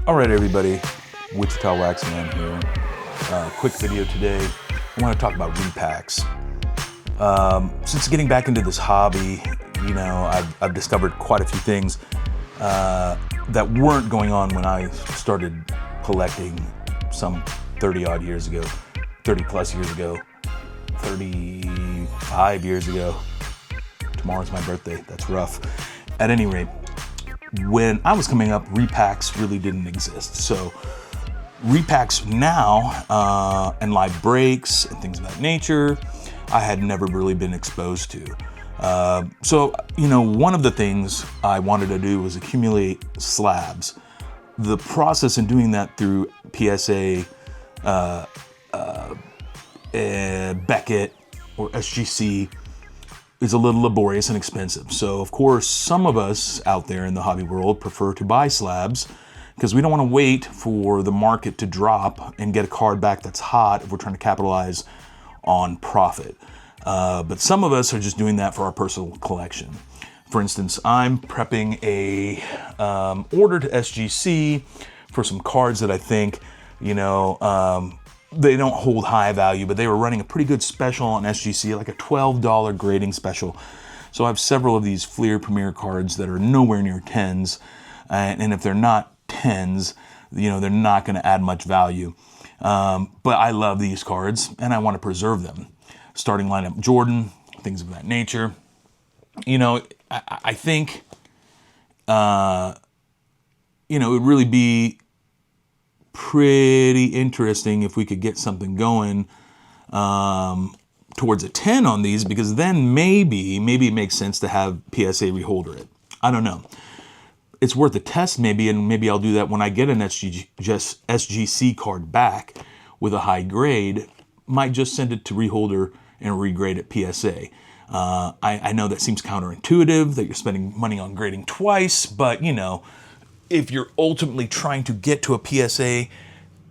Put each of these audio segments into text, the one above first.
All right, everybody, Wichita Waxman here. Quick video today. I want to talk about repacks. Since getting back into this hobby, I've discovered quite a few things that weren't going on when I started collecting some 30 odd years ago, 30 plus years ago, 35 years ago. Tomorrow's my birthday. That's rough. At any rate, when I was coming up, repacks really didn't exist. So repacks now and live breaks and things of that nature, I had never really been exposed to. One of the things I wanted to do was accumulate slabs. The process in doing that through PSA, Beckett, or SGC is a little laborious and expensive. So of course, some of us out there in the hobby world prefer to buy slabs because we don't want to wait for the market to drop and get a card back that's hot if we're trying to capitalize on profit. But some of us are just doing that for our personal collection. For instance, I'm prepping a order to SGC for some cards that I think, they don't hold high value, but they were running a pretty good special on SGC, like a $12 grading special. So I have several of these Fleer Premier cards that are nowhere near 10s. And if they're not 10s, they're not going to add much value. But I love these cards and I want to preserve them. Starting lineup Jordan, things of that nature. I think, it would really be pretty interesting if we could get something going towards a 10 on these, because then maybe it makes sense to have PSA reholder it. I don't know. It's worth a test maybe, and maybe I'll do that when I get an SGC card back with a high grade. Might just send it to reholder and regrade at PSA. I know that seems counterintuitive, that you're spending money on grading twice, but if you're ultimately trying to get to a PSA,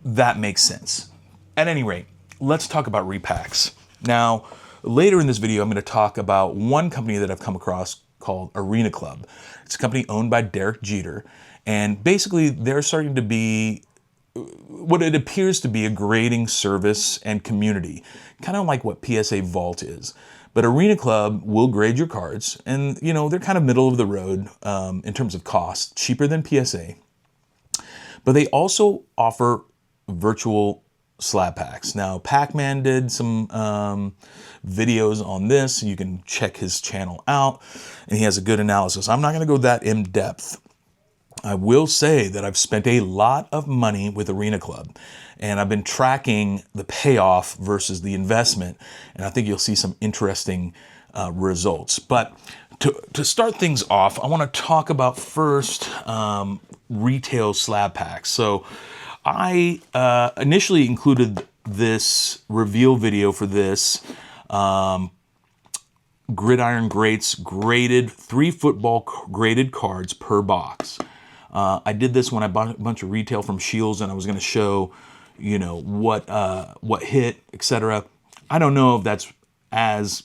that makes sense. At any rate, let's talk about repacks. Now, later in this video, I'm going to talk about one company that I've come across called Arena Club. It's a company owned by Derek Jeter, and basically they're starting to be what it appears to be a grading service and community, kind of like what PSA Vault is. But Arena Club will grade your cards, and they're kind of middle of the road in terms of cost, cheaper than PSA. But they also offer virtual slab packs. Now, Pac-Man did some videos on this. You can check his channel out, and he has a good analysis. I'm not going to go that in depth. I will say that I've spent a lot of money with Arena Club, and I've been tracking the payoff versus the investment, and I think you'll see some interesting results. But to start things off, I want to talk about first retail slab packs. So I initially included this reveal video for this Gridiron Greats graded 3 football graded cards per box. I did this when I bought a bunch of retail from Shields, and I was going to show, what hit, etc. I don't know if that's as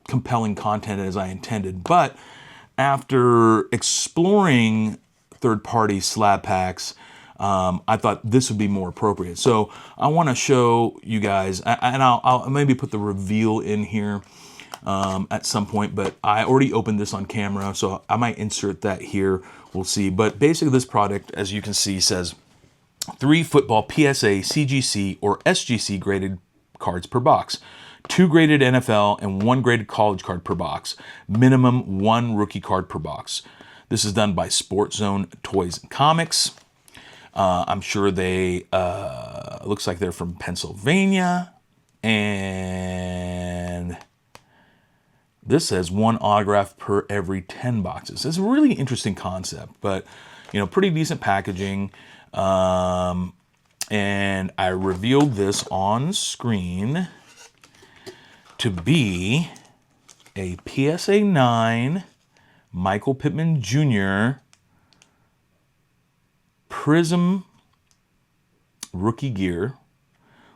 compelling content as I intended, but after exploring third-party slab packs, I thought this would be more appropriate. So I want to show you guys, and I'll maybe put the reveal in here at some point, but I already opened this on camera, so I might insert that here. We'll see. But basically this product, as you can see, says 3 football PSA, CGC, or SGC graded cards per box, 2 graded NFL, and 1 graded college card per box, minimum 1 rookie card per box. This is done by Sports Zone Toys and Comics. I'm sure they, looks like they're from Pennsylvania, and this says 1 autograph per every 10 boxes. It's a really interesting concept, but pretty decent packaging. And I revealed this on screen to be a PSA 9 Michael Pittman Jr. Prism rookie gear,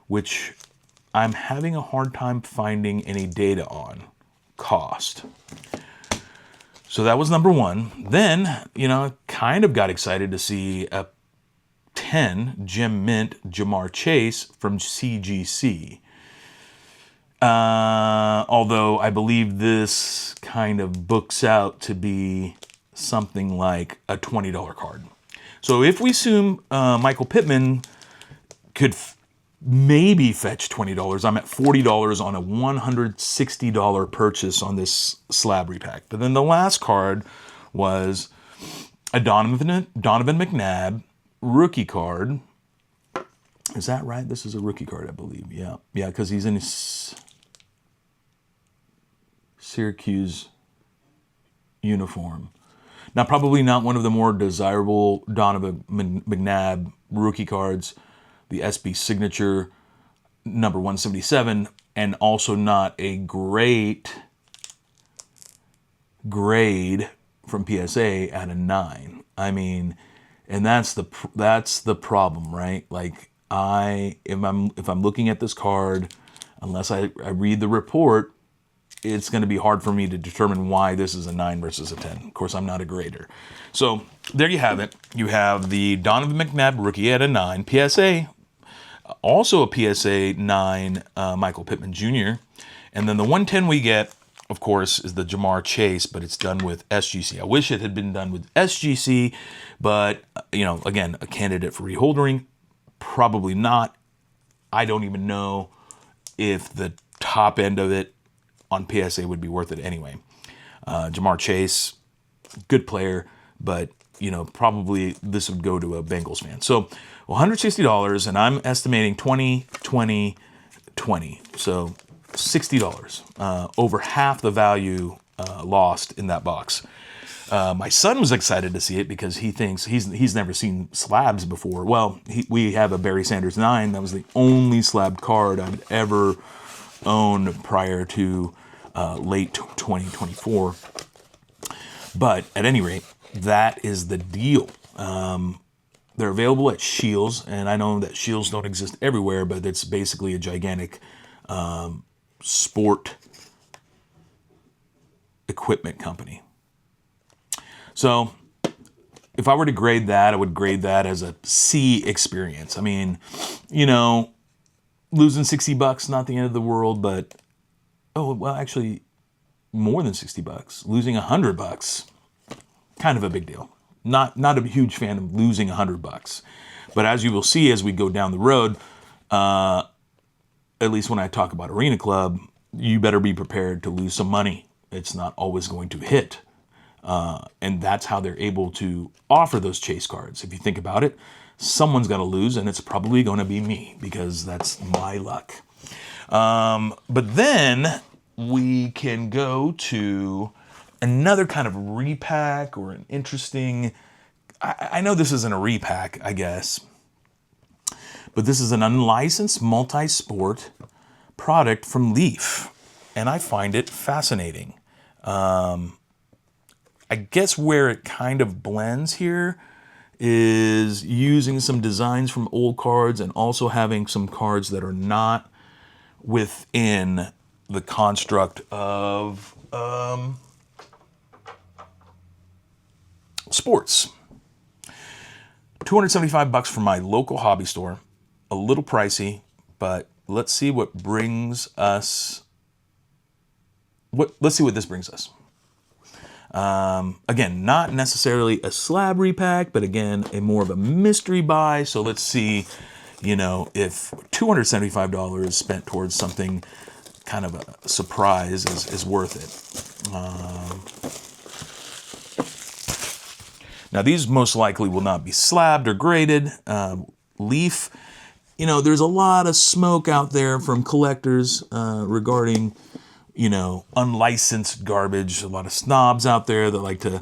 which I'm having a hard time finding any data on cost. So that was number one. Then, kind of got excited to see a 10 Gem Mint Jamar Chase from CGC. Although I believe this kind of books out to be something like a $20 card. So if we assume Michael Pittman could maybe fetch $20, I'm at $40 on a $160 purchase on this slab repack. But then the last card was a Donovan McNabb rookie card. Is that right? This is a rookie card, I believe. Yeah, because he's in his Syracuse uniform. Now, probably not one of the more desirable Donovan McNabb rookie cards, the SB signature number 177, and also not a great grade from PSA at a 9. I mean, and that's the problem, right? Like, if I'm looking at this card, unless I read the report, it's going to be hard for me to determine why this is a 9 versus a 10. Of course, I'm not a grader. So there you have it. You have the Donovan McNabb rookie at a 9. PSA, also a PSA 9 Michael Pittman Jr. And then the 110 we get, of course, is the Jamar Chase, but it's done with SGC. I wish it had been done with SGC, but, again, a candidate for reholdering, probably not. I don't even know if the top end of it on PSA would be worth it anyway. Jamar Chase, good player, but probably this would go to a Bengals fan. So $160, and I'm estimating 20, 20, 20. So $60, over half the value lost in that box. My son was excited to see it because he thinks he's never seen slabs before. Well, we have a Barry Sanders 9. That was the only slab card I'd ever owned prior to late 2024. But at any rate, that is the deal. They're available at Scheels, and I know that Scheels don't exist everywhere, but it's basically a gigantic sport equipment company. So if I were to grade that, I would grade that as a C experience. I mean, losing $60, not the end of the world, but actually more than $60. Losing $100, kind of a big deal. Not a huge fan of losing $100. But as you will see as we go down the road, at least when I talk about Arena Club, you better be prepared to lose some money. It's not always going to hit. And that's how they're able to offer those chase cards. If you think about it, someone's got to lose, and it's probably going to be me because that's my luck. But then we can go to another kind of repack or an interesting... I know this isn't a repack, I guess, but this is an unlicensed multi-sport product from Leaf, and I find it fascinating. I guess where it kind of blends here is using some designs from old cards and also having some cards that are not within the construct of sports. $275 from my local hobby store. A little pricey, but let's see what brings us. Let's see what this brings us. Again, not necessarily a slab repack, but again, more of a mystery buy. So let's see, if $275 spent towards something kind of a surprise is worth it. Now, these most likely will not be slabbed or graded. Leaf, there's a lot of smoke out there from collectors regarding, unlicensed garbage. A lot of snobs out there that like to,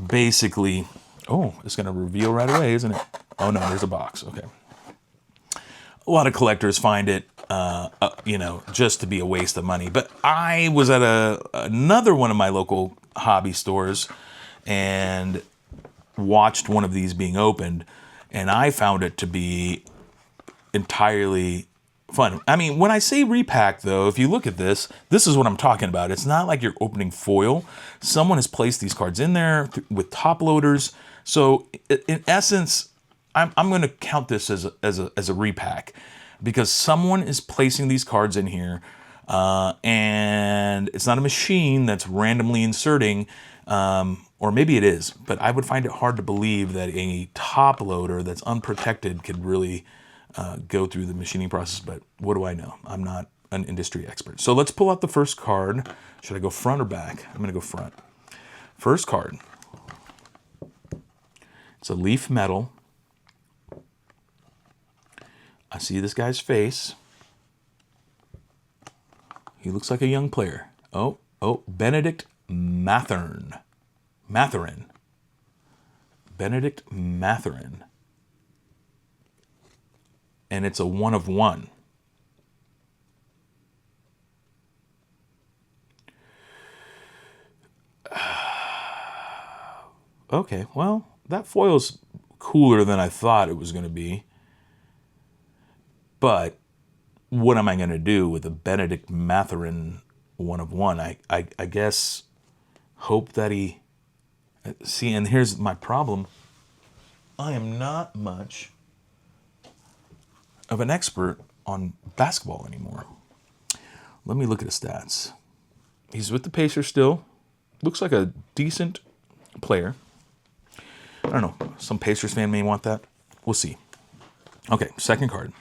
basically... Oh, it's going to reveal right away, isn't it? Oh, no, there's a box. Okay. A lot of collectors find it, just to be a waste of money. But I was at another one of my local hobby stores and watched one of these being opened, and I found it to be entirely fun. I mean, when I say repack, though, if you look at this is what I'm talking about. It's not like you're opening foil. Someone has placed these cards in there with top loaders So in essence, I'm going to count this as a repack because someone is placing these cards in here, and it's not a machine that's randomly inserting, or maybe it is, but I would find it hard to believe that a top loader that's unprotected could really go through the machining process. But what do I know? I'm not an industry expert. So let's pull out the first card. Should I go front or back? I'm going to go front. First card. It's a leaf metal. I see this guy's face. He looks like a young player. Oh, Benedict Mathurin. Benedict Mathurin. And it's a 1 of 1. Okay, well, that foil's cooler than I thought it was going to be. But what am I going to do with a Benedict Mathurin 1 of 1? I guess hope that he... See, and here's my problem. I am not much of an expert on basketball anymore. Let me look at his stats. He's with the Pacers still. Looks like a decent player. I don't know. Some Pacers fan may want that. We'll see. Okay, second card.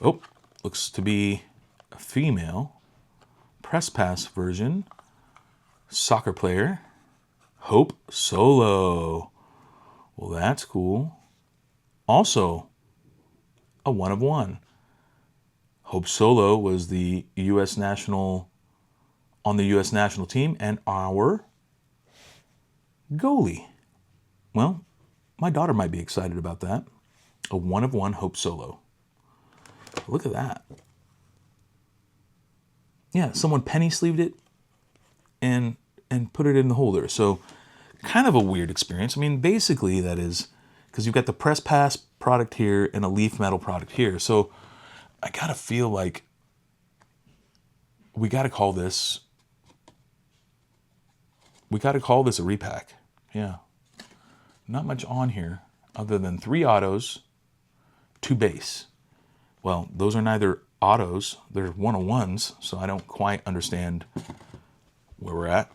Oh, looks to be a female. Press pass version. Soccer player. Hope Solo. Well, that's cool. Also, a 1 of 1. Hope Solo was the U.S. national, on the U.S. national team, and our goalie. Well, my daughter might be excited about that. A 1 of 1 Hope Solo. Look at that. Yeah, someone penny sleeved it and put it in the holder. So kind of a weird experience. I mean, basically that is because you've got the press pass product here and a leaf metal product here. So I gotta feel like we gotta call this a repack. Yeah. Not much on here other than 3 autos, 2 base. Well, those are neither autos, they're 101s, so I don't quite understand where we're at.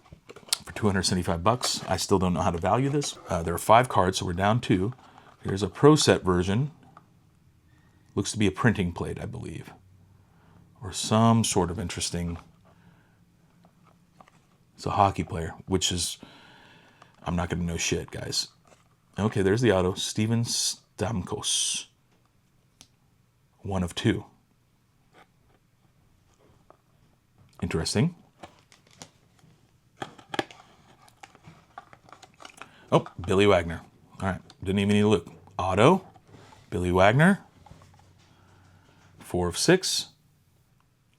For $275, I still don't know how to value this. There are 5 cards, so we're down 2. Here's a Pro Set version. Looks to be a printing plate, I believe. Or some sort of interesting... It's a hockey player, which is... I'm not going to know shit, guys. Okay, there's the auto. Steven Stamkos. 1 of 2. Interesting. Oh, Billy Wagner. All right, didn't even need to look. Auto, Billy Wagner. 4 of 6.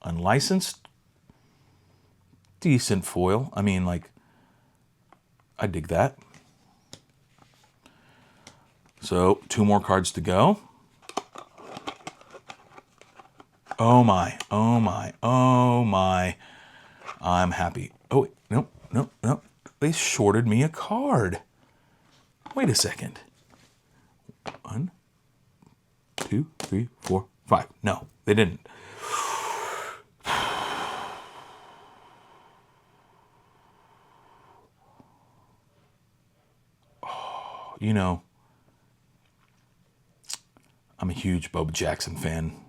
Unlicensed. Decent foil. I mean, like, I dig that. So, 2 more cards to go. Oh my, oh my, oh my. I'm happy. Oh, wait, nope. They shorted me a card. Wait a second. 1, 2, 3, 4, 5. No, they didn't. Oh, you know, I'm a huge Bo Jackson fan.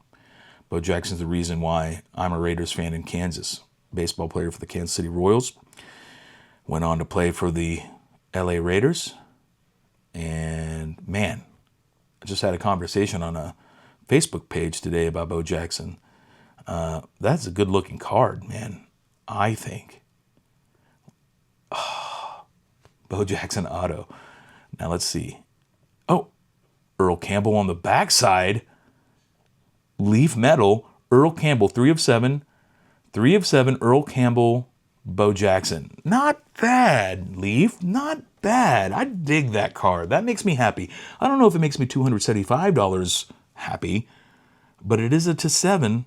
Bo Jackson's the reason why I'm a Raiders fan in Kansas. Baseball player for the Kansas City Royals. Went on to play for the LA Raiders. And man, I just had a conversation on a Facebook page today about Bo Jackson. That's a good looking card, man. I think. Oh, Bo Jackson auto. Now let's see. Oh, Earl Campbell on the backside. Leaf metal. Earl Campbell, 3 of 7. 3 of 7, Earl Campbell, Bo Jackson. Not bad, Leaf. Not bad. I dig that card. That makes me happy. I don't know if it makes me $275 happy, but it is a to 7,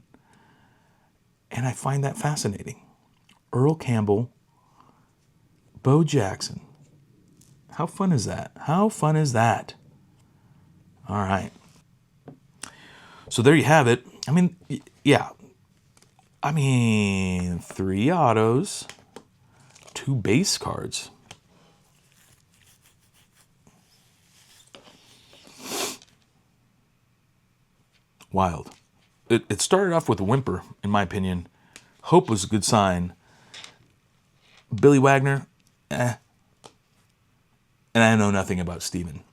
and I find that fascinating. Earl Campbell, Bo Jackson. How fun is that? How fun is that? All right. So there you have it. I mean, yeah. I mean, 3 autos, 2 base cards. Wild. It started off with a whimper, in my opinion. Hope was a good sign. Billy Wagner, And I know nothing about Steven.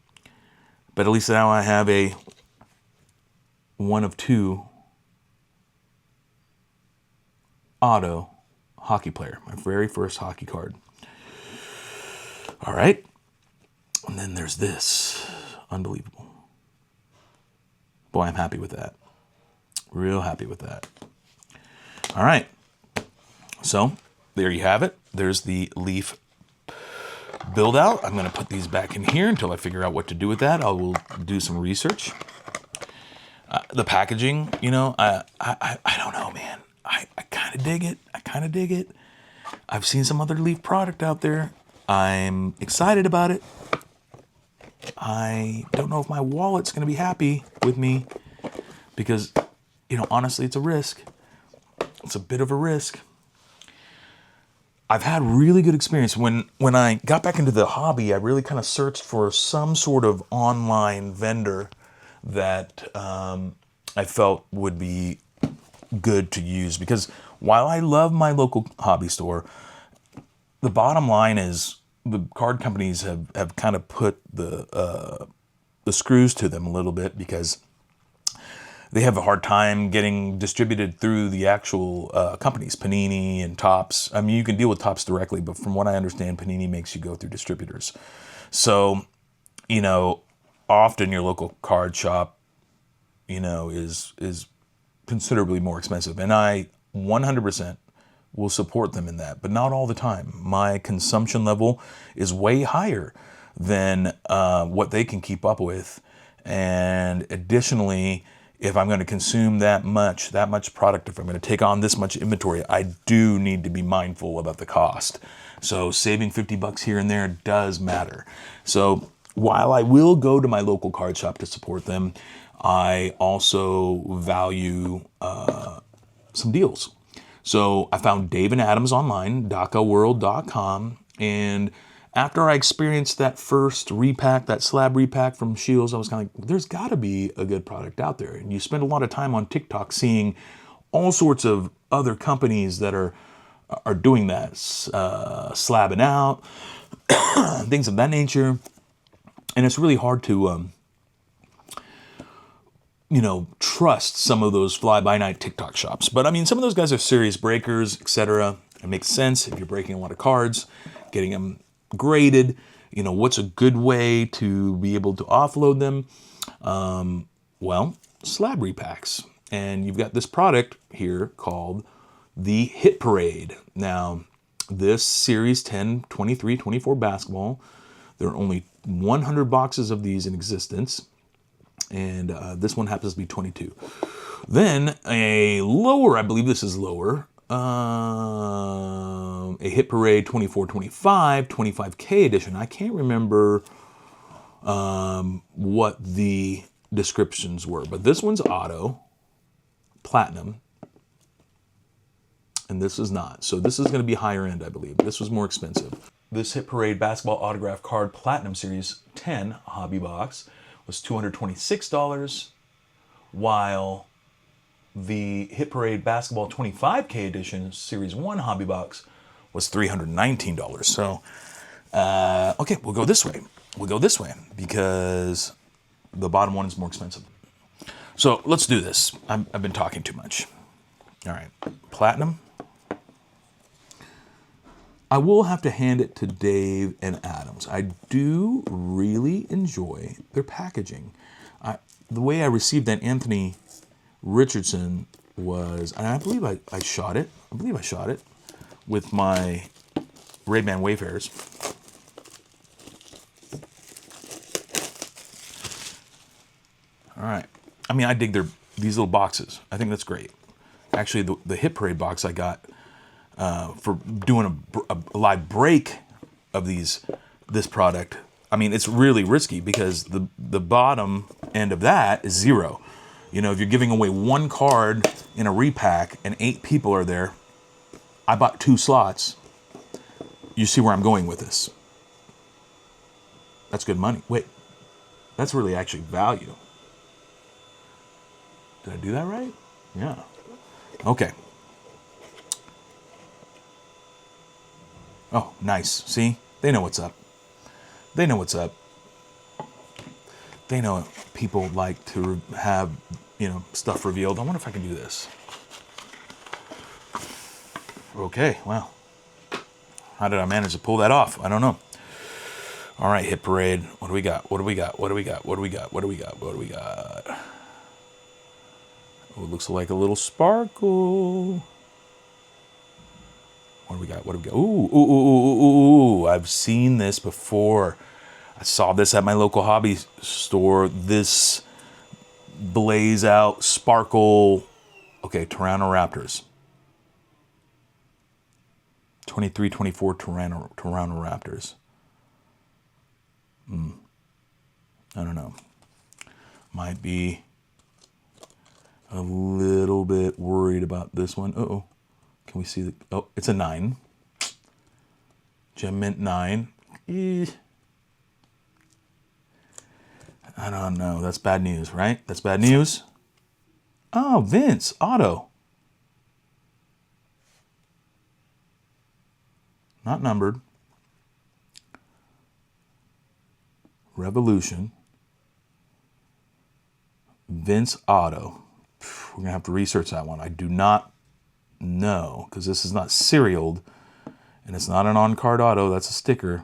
But at least now I have a 1 of 2 auto hockey player. My very first hockey card. All right. And then there's this. Unbelievable. Boy, I'm happy with that. Real happy with that. All right. So there you have it. There's the Leaf build out. I'm going to put these back in here until I figure out what to do with that. I will do some research. The packaging, you know, I don't know, man. I kind of dig it. I kind of dig it. I've seen some other Leaf product out there. I'm excited about it. I don't know if my wallet's going to be happy with me because, you know, honestly, it's a risk. It's a bit of a risk. I've had really good experience. When I got back into the hobby, I really kind of searched for some sort of online vendor that I felt would be good to use. Because while I love my local hobby store, the bottom line is the card companies have kind of put the screws to them a little bit because they have a hard time getting distributed through the actual companies, Panini and Topps. I mean, you can deal with Topps directly, but from what I understand, Panini makes you go through distributors. So, you know, often your local card shop, you know, is considerably more expensive. And I 100% will support them in that, but not all the time. My consumption level is way higher than what they can keep up with. And additionally, if I'm going to consume that much product, if I'm going to take on this much inventory, I do need to be mindful about the cost. So saving $50 here and there does matter. So while I will go to my local card shop to support them, I also value some deals. So I found Dave and Adams online, DakaWorld.com, and after I experienced that first repack, that slab repack from Shields, I was kind of like, there's got to be a good product out there. And you spend a lot of time on TikTok seeing all sorts of other companies that are doing that, slabbing out, things of that nature. And it's really hard to, you know, trust some of those fly-by-night TikTok shops. But I mean, some of those guys are serious breakers, etc. It makes sense if you're breaking a lot of cards, getting them graded, you know, what's a good way to be able to offload them? Well, slab repacks. And you've got this product here called the Hit Parade. Now, this Series 10, 23, 24 basketball, there are only 100 boxes of these in existence. And this one happens to be 22. Then a lower, I believe this is lower, a Hit Parade 24-25, 25K edition. I can't remember what the descriptions were, but this one's auto, platinum, and this is not. So this is going to be higher end, I believe. This was more expensive. This Hit Parade basketball autograph card platinum series 10 hobby box was $226, while the Hit Parade Basketball 25K Edition Series 1 hobby box was $319. So, okay, we'll go this way. We'll go this way because the bottom one is more expensive. So let's do this. I've been talking too much. All right, platinum. I will have to hand it to Dave and Adams. I do really enjoy their packaging. The way I received that Anthony Richardson was, and I believe I shot it. I believe I shot it with my Ray-Ban Wayfarers. All right. I mean, I dig these little boxes. I think that's great. Actually, the Hit Parade box I got for doing a live break of this product I mean, it's really risky because the bottom end of that is 0. You know, if you're giving away 1 card in a repack and 8 people are there, I bought 2 slots. You see where I'm going with this. That's good money. Wait, that's really actually value. Did I do that right? Yeah. Okay. Oh, nice. See? They know what's up. They know what's up. They know people like to have, you know, stuff revealed. I wonder if I can do this. Okay, wow. How did I manage to pull that off? I don't know. All right, Hit Parade. What do we got? What do we got? What do we got? What do we got? What do we got? What do we got? Oh, it looks like a little sparkle. What do we got? What do we got? Ooh, ooh, ooh, ooh, ooh, ooh. I've seen this before. I saw this at my local hobby store. This blaze out sparkle. Okay, Tyrannoraptors. 23, 24 Tyrannoraptors. I don't know. Might be a little bit worried about this one. Uh-oh. Can we see the... Oh, it's a 9. Gem Mint 9. I don't know. That's bad news, right? That's bad news. Oh, Vince. Auto. Not numbered. Revolution. Vince Auto. We're going to have to research that one. I do not know, because this is not serialed, and it's not an on-card auto. That's a sticker.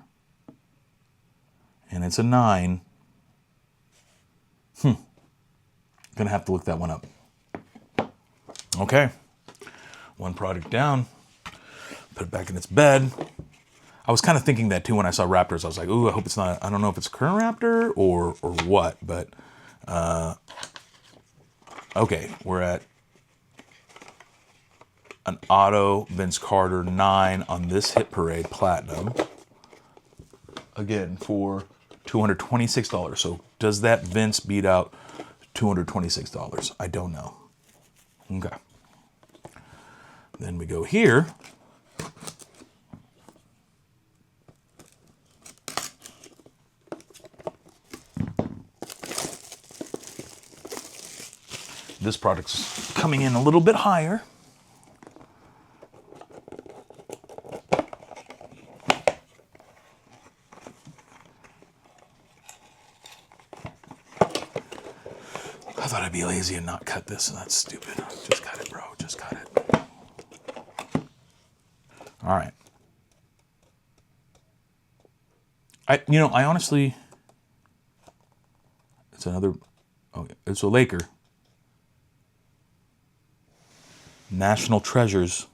And it's a 9. Gonna have to look that one up. Okay. One product down. Put it back in its bed. I was kind of thinking that too when I saw Raptors. I was like, ooh, I hope it's not, I don't know if it's a current Raptor or what, but okay, we're at an auto Vince Carter 9 on this Hit Parade Platinum. Again, for $226. So does that Vince beat out $226? I don't know. Okay. Then we go here. This product's coming in a little bit higher. I thought I'd be lazy and not cut this, and that's stupid. Just cut it, bro. Just cut it. All right. I honestly, it's another, okay, it's a Laker. National Treasures,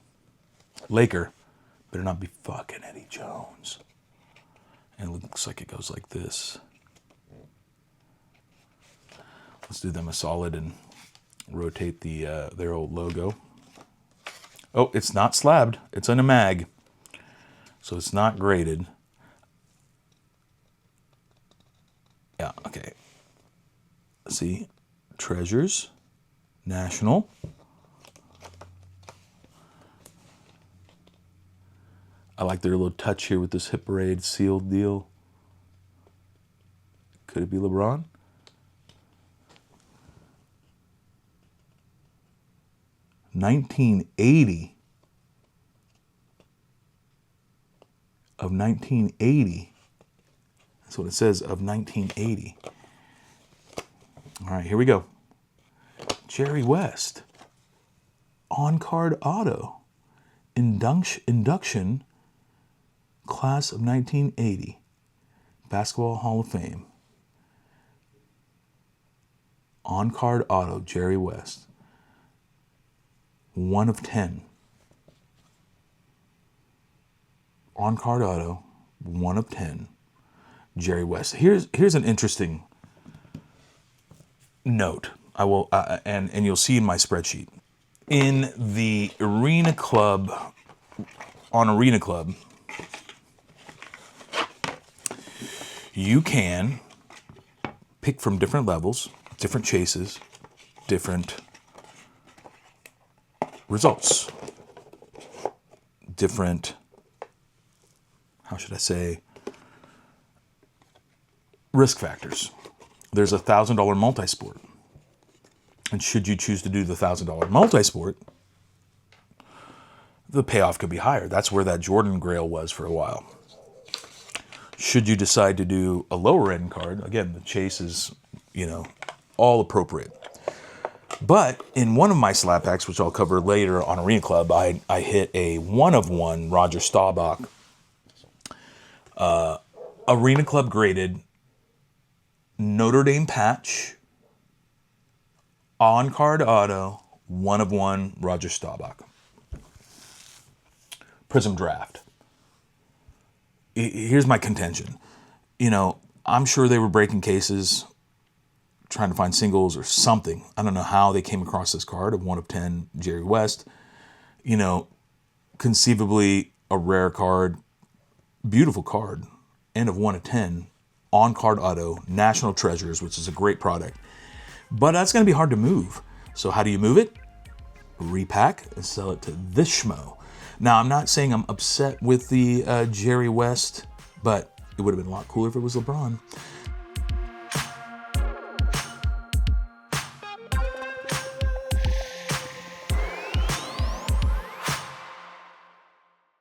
Laker. Better not be fucking Eddie Jones. And it looks like it goes like this. Let's do them a solid and rotate their old logo. Oh, it's not slabbed. It's in a mag. So it's not graded. Yeah, okay. See, Treasures, National. I like their little touch here with this Hit Parade sealed deal. Could it be LeBron? $1980 of 1980. That's what it says, of 1980. All right, here we go. Jerry West. On-card auto. Induction. Class of 1980. Basketball Hall of Fame. On-card auto, Jerry West. 1 of 10. On-card auto, 1 of 10. Jerry West. Here's an interesting note. I will and you'll see in my spreadsheet. In the Arena Club, you can pick from different levels, different chases, different results, different, how should I say, risk factors. There's a $1,000 multi-sport. And should you choose to do the $1,000 multi-sport, the payoff could be higher. That's where that Jordan Grail was for a while. Should you decide to do a lower end card, again, the chase is, all appropriate. But in one of my slab packs, which I'll cover later on Arena Club, I hit a 1-of-1 Roger Staubach Arena Club graded Notre Dame patch on card auto 1-of-1 Roger Staubach Prism Draft. Here's my contention. I'm sure they were breaking cases, trying to find singles or something. I don't know how they came across this card of 1-of-10 Jerry West. Conceivably a rare card, beautiful card, and of 1-of-10 on card auto, National Treasures, which is a great product. But that's going to be hard to move. So how do you move it? Repack and sell it to this schmo. Now, I'm not saying I'm upset with the Jerry West, but it would have been a lot cooler if it was LeBron.